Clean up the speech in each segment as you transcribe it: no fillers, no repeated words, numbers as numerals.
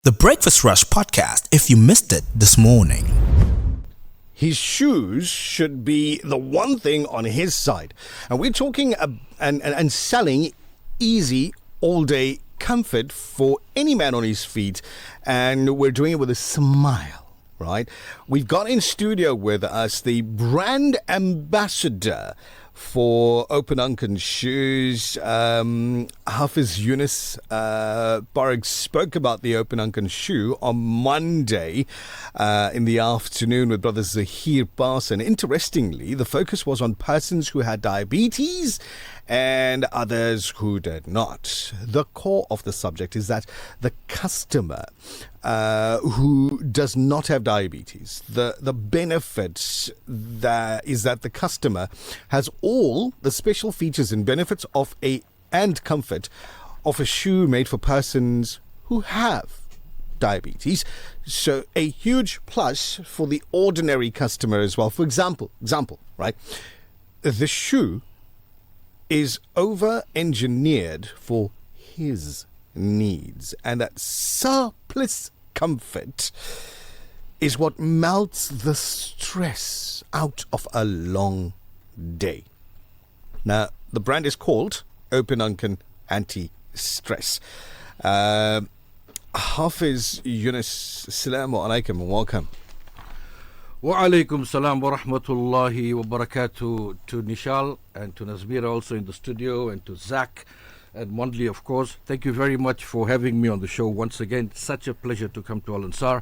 The Breakfast Rush podcast, if you missed it this morning. His shoes should be the one thing on his side. And we're talking and selling easy all-day comfort for any man on his feet. And we're doing it with a smile, right? We've got in studio with us the brand ambassador for Opananken shoes. Hafiz Yunus Paruk spoke about the Opananken shoe on Monday in the afternoon with Brother Zahir Parson. Interestingly, the focus was on persons who had diabetes and others who did not. The core of the subject is that the customer who does not have diabetes, the benefit that is that the customer has all the special features and benefits of and comfort of a shoe made for persons who have diabetes. So a huge plus for the ordinary customer as well. For example, right? The shoe is over-engineered for his needs, and that surplus comfort is what melts the stress out of a long day. Now, the brand is called Opananken Anti-Stress. Hafiz Yunus, Assalamu alaikum and welcome. Wa alaikum salam wa rahmatullahi wa barakatuh to Nishal and to Nazmira also in the studio, and to Zach and Mondley, of course. Thank you very much for having me on the show once again. Such a pleasure to come to Al Ansaar.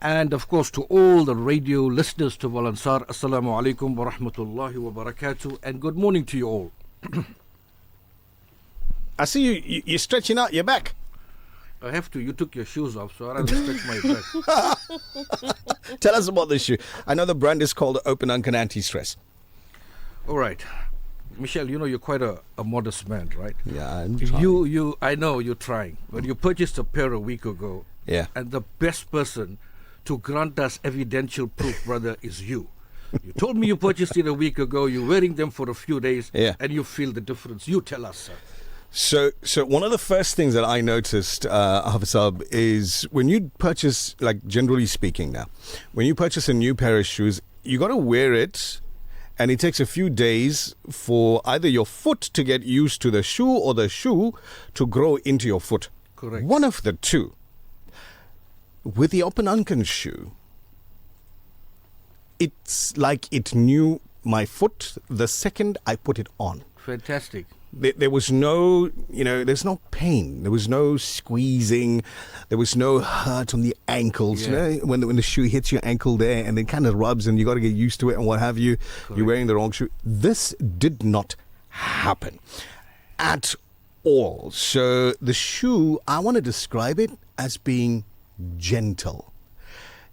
And of course to all the radio listeners to Al Ansaar, Assalamu alaikum wa rahmatullahi wa barakatuh, and good morning to you all. I see you're stretching out your back. I have to. You took your shoes off, so I have to stretch my back. Tell us about this shoe. I know the brand is called Opananken Anti-Stress. All right. Michelle, you know you're quite a modest man, right? Yeah, I'm trying. I know you're trying, but you purchased a pair a week ago. Yeah. And the best person to grant us evidential proof, brother, is you. You told me you purchased it a week ago. You're wearing them for a few days, and you feel the difference. You tell us, sir. So one of the first things that I noticed, Hafizab, is when you purchase, like generally speaking now, when you purchase a new pair of shoes, you got to wear it, and it takes a few days for either your foot to get used to the shoe or the shoe to grow into your foot. Correct. One of the two. With the Opananken shoe, it's like it knew my foot the second I put it on. Fantastic. There was no, there's no pain. There was no squeezing. There was no hurt on the ankles. Yeah. You know, when the shoe hits your ankle there and it kind of rubs and you got to get used to it and what have you. Correct. You're wearing the wrong shoe. This did not happen at all. So the shoe, I want to describe it as being gentle.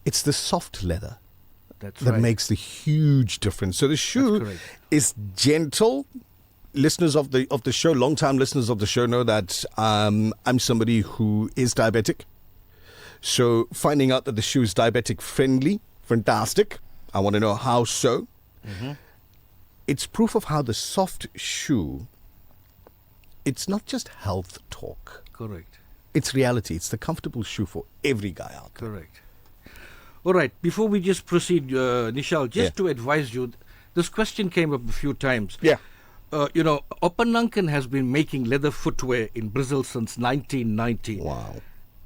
It's the soft leather that makes the huge difference. So the shoe is gentle. Listeners of the show, long-time listeners of the show know that I'm somebody who is diabetic. So finding out that the shoe is diabetic-friendly, fantastic. I want to know how so. Mm-hmm. It's proof of how the soft shoe, it's not just health talk. Correct. It's reality. It's the comfortable shoe for every guy out there. Correct. All right. Before we just proceed, Nishal, just to advise you, this question came up a few times. Yeah. Opananken has been making leather footwear in Brazil since 1990. Wow.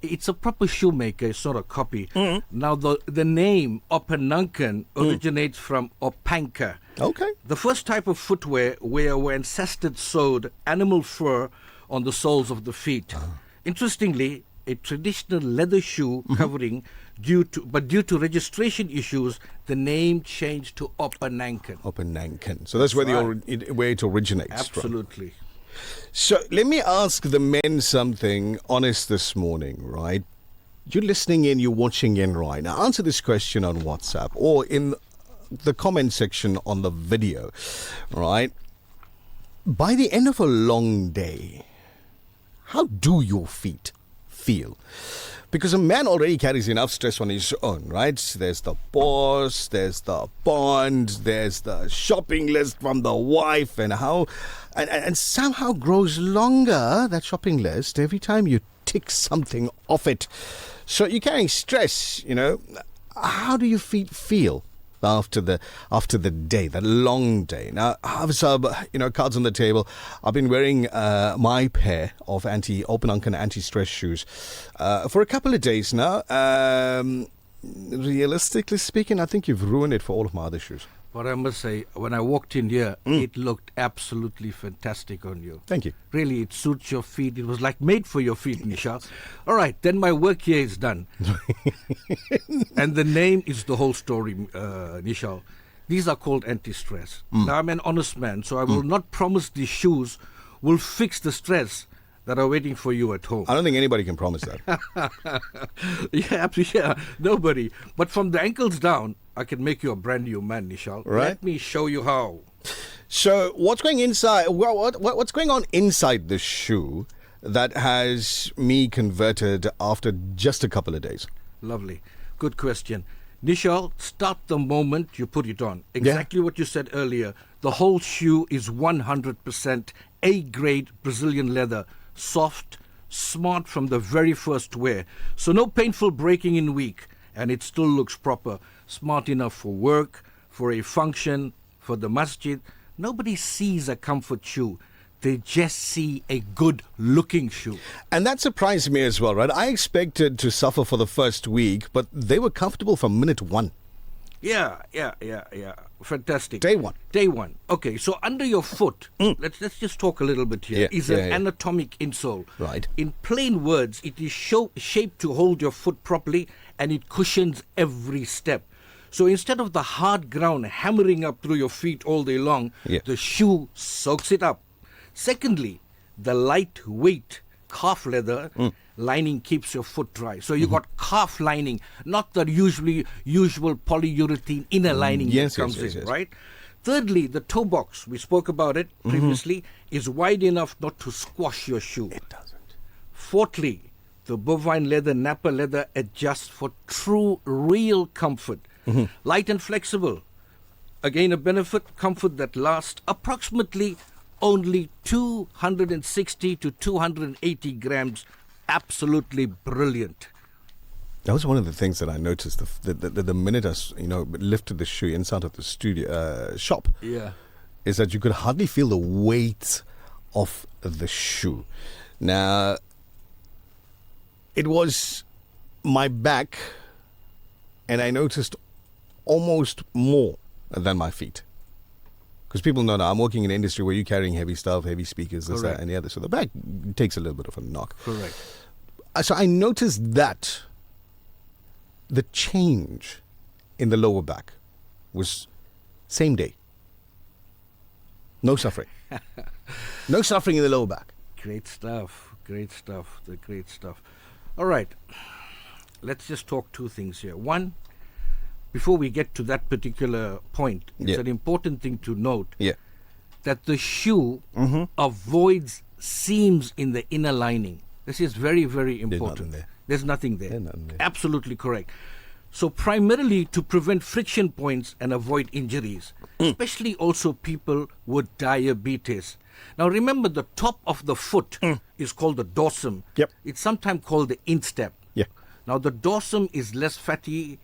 It's a proper shoemaker. It's not a copy. Mm-hmm. Now, the name Opananken originates from Opanka. Okay. The first type of footwear where ancestors sewed animal fur on the soles of the feet. Interestingly, a traditional leather shoe covering, due to registration issues, the name changed to Opananken. Opananken. So that's where where it originates. Absolutely. From. So let me ask the men something honest this morning, right? You're listening in, you're watching in right now. Answer this question on WhatsApp or in the comment section on the video, right? By the end of a long day, how do your feet feel? Because a man already carries enough stress on his own, right? There's the boss, there's the bond, there's the shopping list from the wife, and somehow grows longer, that shopping list, every time you kick something off it. So you're carrying stress, How do you feel after the day, that long day? Now, Hafiz, cards on the table. I've been wearing my pair of Opananken Anti-Stress shoes for a couple of days now. Realistically speaking, I think you've ruined it for all of my other shoes. But I must say, when I walked in here, it looked absolutely fantastic on you. Thank you. Really, it suits your feet. It was like made for your feet, Nishal. All right, then my work here is done. And the name is the whole story, Nishal. These are called anti-stress. Now, I'm an honest man, so I will not promise these shoes will fix the stress that are waiting for you at home. I don't think anybody can promise that. Yeah, nobody. But from the ankles down, I can make you a brand new man, Nishal. Right. Let me show you how. So what's going inside? What's going on inside the shoe that has me converted after just a couple of days? Lovely. Good question. Nishal, start the moment you put it on. Exactly what you said earlier. The whole shoe is 100% A-grade Brazilian leather. Soft, smart from the very first wear. So no painful breaking in week. And it still looks proper. Smart enough for work, for a function, for the masjid. Nobody sees a comfort shoe. They just see a good-looking shoe. And that surprised me as well, right? I expected to suffer for the first week, but they were comfortable from minute one. Yeah. Fantastic. Day one. Okay, so under your foot, let's just talk a little bit here, is an anatomic insole. Right. In plain words, it is shaped to hold your foot properly, and it cushions every step. So instead of the hard ground hammering up through your feet all day long, the shoe soaks it up. Secondly, the lightweight calf leather lining keeps your foot dry. So you got calf lining, not the usual polyurethane inner lining that comes in, right? Thirdly, the toe box, we spoke about it previously, is wide enough not to squash your shoe. It doesn't. Fourthly, the bovine leather, nappa leather adjusts for true, real comfort. Light and flexible. Again, a benefit, comfort that lasts approximately only 260 to 280 grams. Absolutely brilliant. That was one of the things that I noticed the minute I lifted the shoe inside of the studio shop. Yeah. Is that you could hardly feel the weight of the shoe. Now, it was my back, and I noticed almost more than my feet. Because people know now I'm working in an industry where you're carrying heavy stuff, heavy speakers, this, that, and the other. So the back takes a little bit of a knock. Correct. So I noticed that the change in the lower back was same day. No suffering. No suffering in the lower back. Great stuff. All right. Let's just talk two things here. One, before we get to that particular point, it's an important thing to note that the shoe avoids seams in the inner lining. This is very, very important. There's nothing there. Absolutely correct. So primarily to prevent friction points and avoid injuries, especially also people with diabetes. Now remember, the top of the foot is called the dorsum. Yep. It's sometimes called the instep. Yeah. Now the dorsum is less fatty,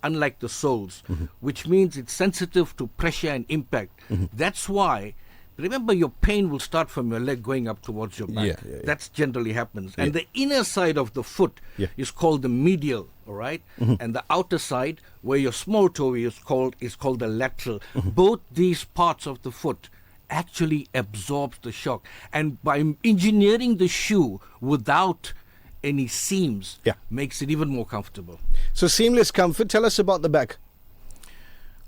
unlike the soles, which means it's sensitive to pressure and impact. That's why, remember, your pain will start from your leg going up towards your back. That's generally happens. And the inner side of the foot is called the medial, all right? And the outer side, where your small toe is called the lateral. Both these parts of the foot actually absorbs the shock. And by engineering the shoe without any seams, makes it even more comfortable. So seamless comfort. Tell us about the back.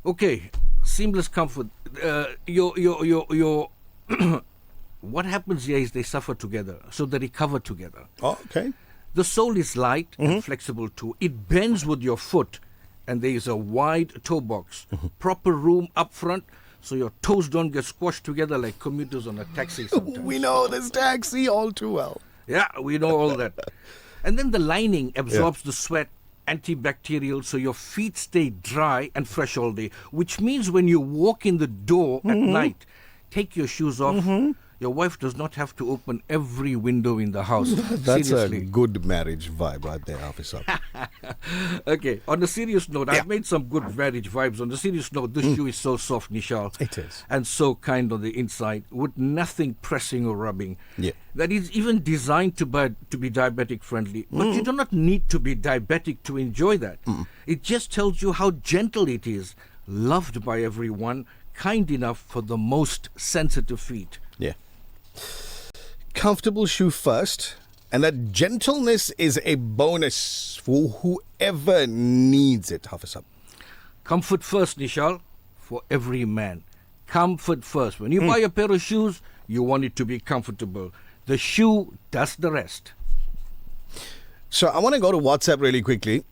Okay, seamless comfort. Your what happens here is they suffer together, so they recover together. Oh, okay. The sole is light and flexible too. It bends with your foot, and there is a wide toe box, proper room up front, so your toes don't get squashed together like commuters on a taxi sometimes. We know this taxi all too well. Yeah, we know all that. And then the lining absorbs the sweat, antibacterial, so your feet stay dry and fresh all day, which means when you walk in the door at night, take your shoes off, Your wife does not have to open every window in the house. That's Seriously. a good marriage vibe right there, officer. Okay, on a serious note, I've made some good marriage vibes. On a serious note, this shoe is so soft, Nishal. It is. And so kind on the inside, with nothing pressing or rubbing. Yeah. That is even designed to be diabetic friendly. But you do not need to be diabetic to enjoy that. It just tells you how gentle it is, loved by everyone, kind enough for the most sensitive feet. Yeah. Comfortable shoe first, and that gentleness is a bonus for whoever needs it, Hafiz. Comfort first, Nishal, for every man. Comfort first. When you buy a pair of shoes, you want it to be comfortable. The shoe does the rest. So I want to go to WhatsApp really quickly.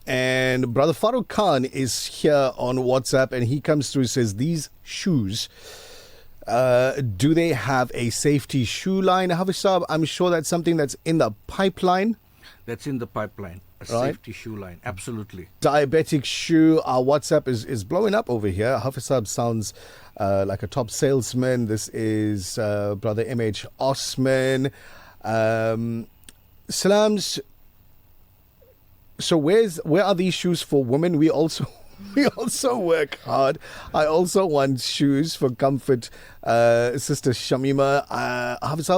And Brother Farooq Khan is here on WhatsApp, and he comes through and says, these shoes, do they have a safety shoe line, Hafiz? I'm sure that's something that's in the pipeline. That's in the pipeline. A Right. safety shoe line. Absolutely. Diabetic shoe. Our WhatsApp is blowing up over here. Hafiz sounds like a top salesman. This is Brother MH Osman. Salams. So where are these shoes for women? We also work hard. I also want shoes for comfort. Sister Shamima, Hafiz,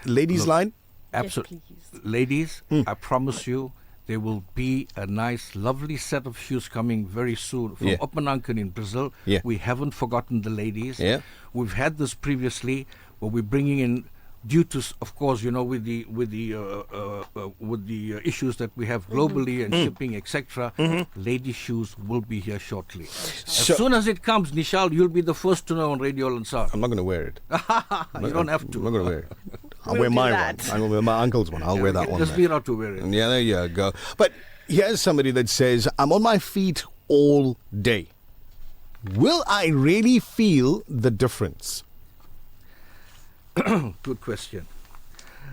ladies' line. Absolutely. Yes, please. Ladies, I promise you, there will be a nice, lovely set of shoes coming very soon from Yeah. Opananken in Brazil. Yeah. We haven't forgotten the ladies. Yeah. We've had this previously, but we're bringing in, due to, of course, with the issues that we have globally and shipping, etc. Lady shoes will be here shortly. So- As soon as it comes, Nishal, you'll be the first to know on Radio Al Ansaar. I'm not going to wear it. You don't have I'm to. not going to wear it. I'll We'll wear do my that. one. I'm going to wear my uncle's one. I'll wear that one. Just then. be out to wear it. Yeah, there you go. But here's somebody that says, I'm on my feet all day. Will I really feel the difference? Good question.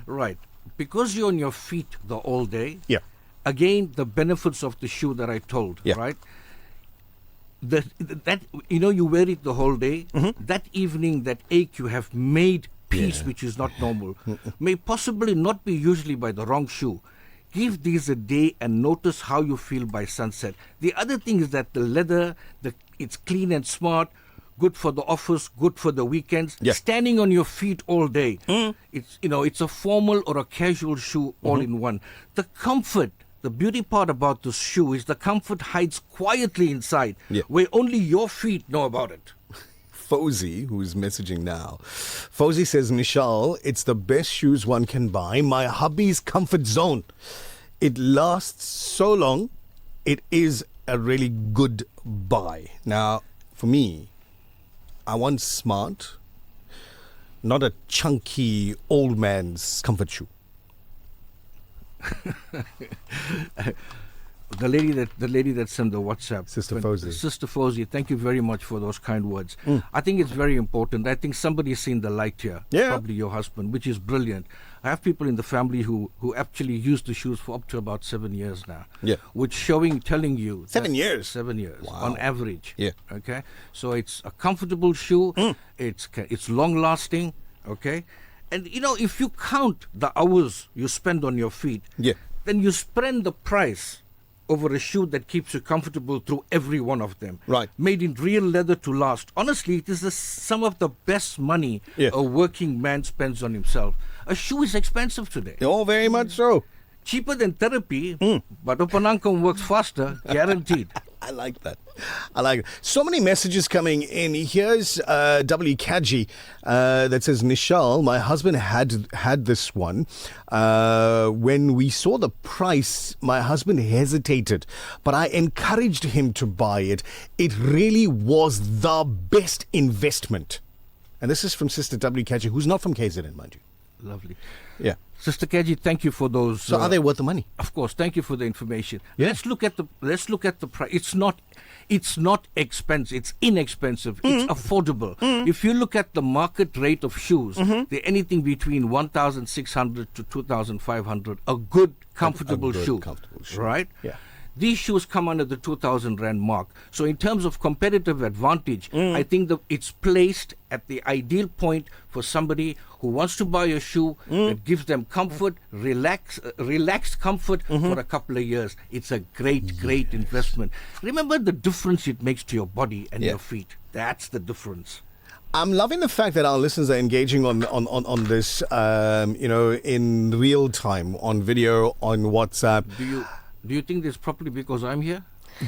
Right. Because you're on your feet the all day, Yeah. again, the benefits of the shoe that I told, Yeah. right? That you wear it the whole day. That evening, that ache you have made peace, Yeah. which is not normal, may possibly not be usually by the wrong shoe. Give these a day and notice how you feel by sunset. The other thing is that the leather, it's clean and smart, good for the office, good for the weekends. Yeah. Standing on your feet all day, it's a formal or a casual shoe all in one. The comfort, the beauty part about this shoe is the comfort hides quietly inside, Yeah. where only your feet know about it. Fauzi, who's messaging now. Fauzi says, Nishal, it's the best shoes one can buy. My hubby's comfort zone. It lasts so long. It is a really good buy. Now, for me, I want smart, not a chunky old man's comfort shoe. The lady that sent the WhatsApp, Sister Fauzi. Sister Fauzi, thank you very much for those kind words. I think it's very important. I think somebody's seen the light here, Yeah. probably your husband, which is brilliant. I have people in the family who actually use the shoes for up to about 7 years now. Yeah. Which telling you 7 that- years? 7 years Wow. on average. Yeah. Okay. So it's a comfortable shoe. It's long lasting. Okay. And if you count the hours you spend on your feet, Yeah. then you spend the price over a shoe that keeps you comfortable through every one of them. Right. Made in real leather to last. Honestly, it is some of the best money Yeah. a working man spends on himself. A shoe is expensive today. Oh, very much so. Cheaper than therapy, but Opananken works faster, guaranteed. I like that. I like it. So many messages coming in. Here's W. Kaji that says, Nishal, my husband had this one. When we saw the price, my husband hesitated, but I encouraged him to buy it. It really was the best investment. And this is from Sister W. Kaji, who's not from KZN, mind you. Lovely. Yeah. Sister Kaji, thank you for those. So are they worth the money? Of course, thank you for the information. Yeah. Let's look at the price. It's not expensive. It's inexpensive. It's affordable. If you look at the market rate of shoes, they're anything between 1,600 to 2,500. A good comfortable good shoe. comfortable shoe. Right? Yeah. These shoes come under the 2,000 Rand mark. So in terms of competitive advantage, I think that it's placed at the ideal point for somebody who wants to buy a shoe that gives them comfort, relaxed comfort for a couple of years. It's a great investment. Remember the difference it makes to your body and your feet. That's the difference. I'm loving the fact that our listeners are engaging on this, in real time, on video, on WhatsApp. Do you think this properly because I'm here?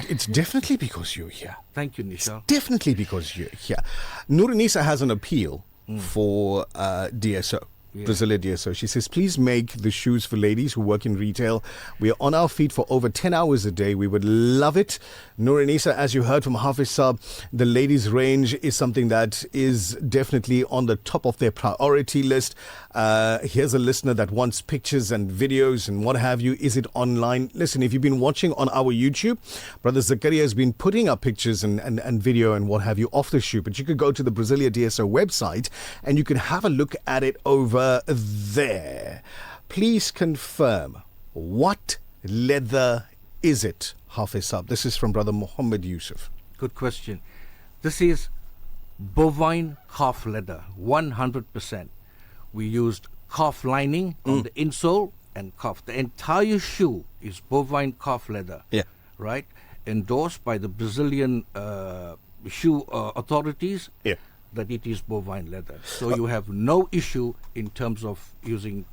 It's definitely because you're here. Thank you, Nishal. Definitely because you're here. Nuranisa has an appeal for DSO. Brazilia DSO. She says, please make the shoes for ladies who work in retail. We are on our feet for over 10 hours a day. We would love it. Nuranisa, as you heard from Hafiz Saab, the ladies range is something that is definitely on the top of their priority list. Here's a listener that wants pictures and videos and what have you. Is it online? Listen, if you've been watching on our YouTube, Brother Zakaria has been putting up pictures and video and what have you off the shoe. But you could go to the Brazilia DSO website and you can have a look at it over there. Please confirm, what leather is it, Hafiz Saab? This is from Brother Muhammad Yusuf. Good question. This is bovine calf leather, 100%. We used calf lining on the insole and calf. The entire shoe is bovine calf leather. Yeah. Right? Endorsed by the Brazilian shoe authorities. Yeah. That it is bovine leather. So you have no issue in terms of using,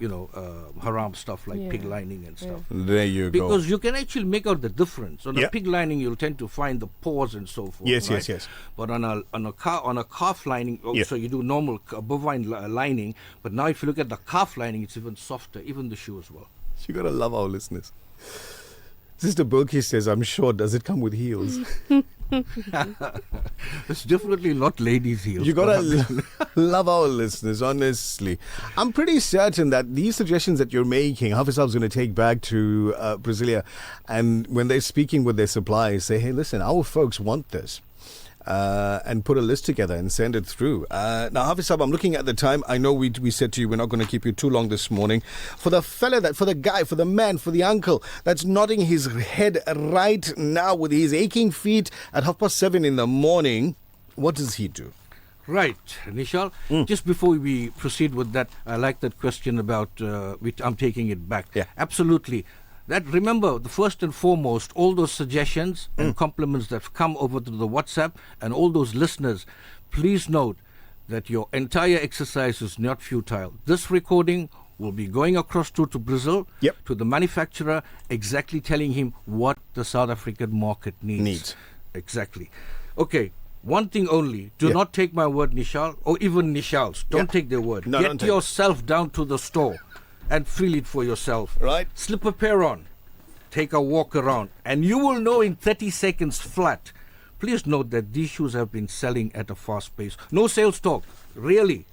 haram stuff like pig lining and stuff. There you go. Because you can actually make out the difference. On a pig lining, you'll tend to find the pores and so forth. Yes, right? yes. But on a calf lining, so you do normal bovine lining. But now if you look at the calf lining, it's even softer, even the shoe as well. You gotta love our listeners. Sister Bilkis says, I'm sure, does it come with heels? It's definitely not ladies' heels. You gotta love our listeners, honestly. I'm pretty certain that these suggestions that you're making, Hafiz Saab's going to take back to Brazilia, and when they're speaking with their suppliers, say, hey, listen, our folks want this. And put a list together and send it through. Now, Hafiz Saab, I'm looking at the time. I know we said to you we're not going to keep you too long this morning. For the fella, for the guy, for the man, for the uncle that's nodding his head right now with his aching feet at 7:30 in the morning, what does he do? Right, Nishal. Just before we proceed with that, I like that question about which I'm taking it back. Yeah. Absolutely. That, remember, the first and foremost, all those suggestions and compliments that have come over to the WhatsApp and all those listeners, please note that your entire exercise is not futile. This recording will be going across to Brazil, to the manufacturer, exactly telling him what the South African market needs. Exactly. Okay, one thing only. Do not take my word, Nishal, or even Nishal's. Don't take their word. No, Get yourself down to the store and feel it for yourself. Right. Slip a pair on. Take a walk around. And you will know in 30 seconds flat. Please note that these shoes have been selling at a fast pace. No sales talk. Really.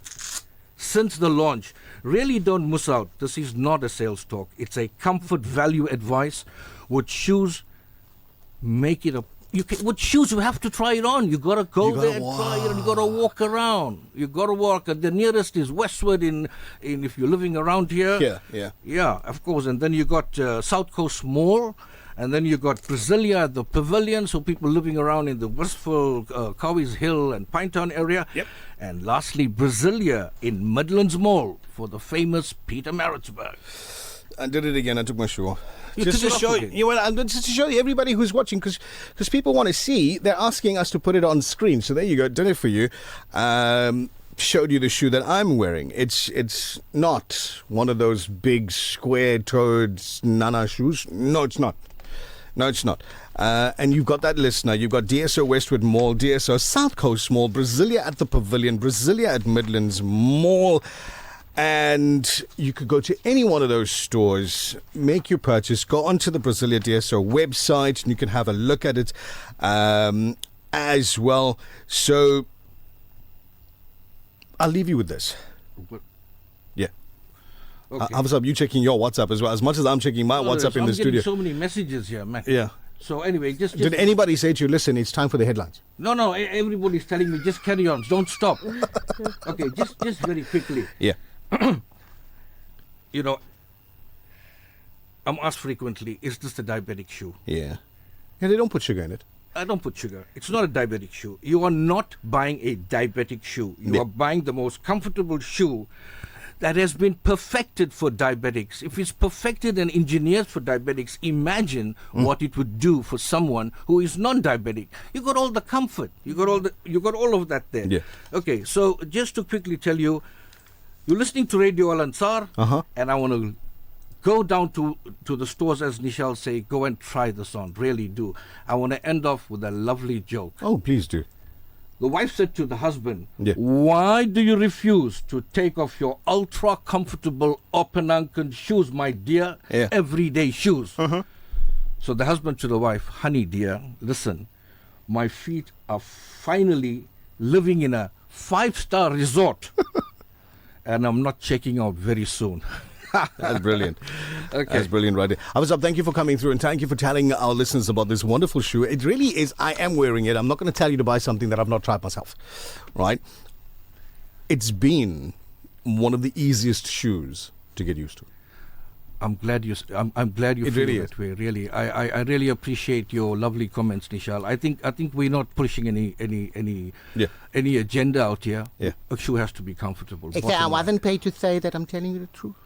Since the launch. Really don't miss out. This is not a sales talk. It's a comfort value advice. With shoes, make it a... with shoes, you have to try it on. You got to go there and try it, and you got to walk around. You got to walk. The nearest is Westwood in if you're living around here. Yeah, of course. And then you got South Coast Mall, and then you got Brazilia at the Pavilion, so people living around in the Westfield, Cowie's Hill and Pinetown area. And lastly, Brazilia in Midlands Mall for the famous Peter Maritzburg. I did it again. I took my shoe off. Just to show you, everybody who's watching, because people want to see. They're asking us to put it on screen. So there you go. Done it for you. Showed you the shoe that I'm wearing. It's not one of those big square-toed Nana shoes. No, it's not. And you've got that listener. You've got DSO Westwood Mall, DSO South Coast Mall, Brazilia at the Pavilion, Brazilia at Midlands Mall. And you could go to any one of those stores, make your purchase, go onto the Brazilia DSO website, and you can have a look at it as well. So I'll leave you with this. Yeah. Okay. Hafiz Saab, you checking your WhatsApp as well, as much as I'm checking my WhatsApp in the studio. So many messages here, man. Yeah. So anyway, just did anybody say to you, listen, it's time for the headlines? No, everybody's telling me, just carry on, don't stop. Okay, just very quickly. Yeah. I'm asked frequently, is this the diabetic shoe? Yeah. Yeah, they don't put sugar in it. I don't put sugar. It's not a diabetic shoe. You are not buying a diabetic shoe. You are buying the most comfortable shoe that has been perfected for diabetics. If it's perfected and engineered for diabetics, imagine what it would do for someone who is non-diabetic. You got all the comfort. You got all of that there. Yeah. Okay, so just to quickly tell you, you're listening to Radio Al Ansaar, and I want to go down to the stores, as Nishal say, go and try this on. Really do. I want to end off with a lovely joke. Oh, please do. The wife said to the husband, Yeah. why do you refuse to take off your ultra comfortable Opananken shoes, my dear? Yeah. Everyday shoes. So the husband to the wife, honey dear, listen, my feet are finally living in a 5-star resort and I'm not checking out very soon. That's brilliant. Okay. That's brilliant, right there. Hafiz, thank you for coming through and thank you for telling our listeners about this wonderful shoe. It really is. I am wearing it. I'm not going to tell you to buy something that I've not tried myself, right? It's been one of the easiest shoes to get used to. I'm glad you. I'm glad you It feel really that is. way. Really, I really appreciate your lovely comments, Nishal. I think we're not pushing any agenda out here. Yeah. A shoe has to be comfortable. I Bottom line. wasn't paid to say that I'm telling you the truth.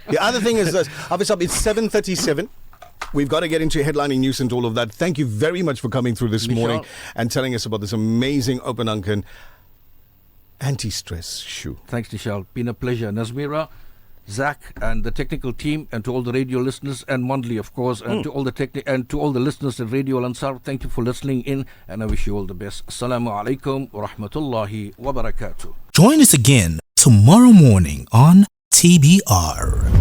The other thing is this, Hafiz, it's 7:37. We've got to get into headlining news and all of that. Thank you very much for coming through this Nishal. morning and telling us about this amazing Opananken Anti-Stress shoe. Thanks, Nishal. Been a pleasure, Nazmira, Zach, and the technical team, and to all the radio listeners, and Mondley, of course, and to all the listeners at Radio Al Ansaar. Thank you for listening in, and I wish you all the best. Assalamu alaikum wa rahmatullahi wa barakatuh. Join us again tomorrow morning on TBR.